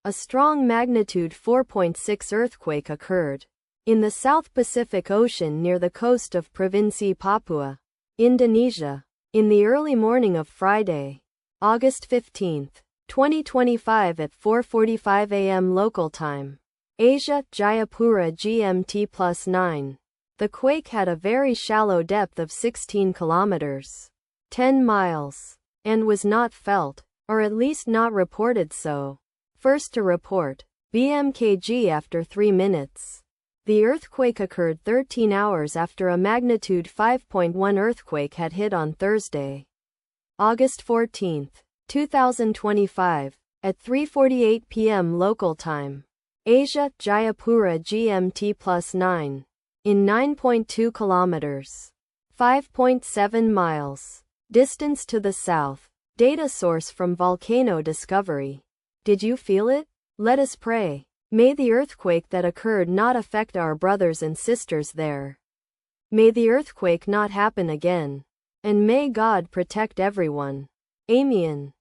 A strong magnitude 4.6 earthquake occurred in the South Pacific Ocean near the coast of Provinsi Papua, Indonesia, in the early morning of Friday, August 15, 2025 at 4:45 a.m. local time. Asia, Jayapura GMT+9. The quake had a very shallow depth of 16 kilometers, 10 miles, and was not felt, or at least not reported so. First to report, BMKG after 3 minutes. The earthquake occurred 13 hours after a magnitude 5.1 earthquake had hit on Thursday, August 14, 2025, at 3:48 p.m. local time. Asia, Jayapura GMT+9. In 9.2 kilometers, 5.7 miles, distance to the south. Data source from Volcano Discovery. Did you feel it? Let us pray. May the earthquake that occurred not affect our brothers and sisters there. May the earthquake not happen again. And may God protect everyone. Amen.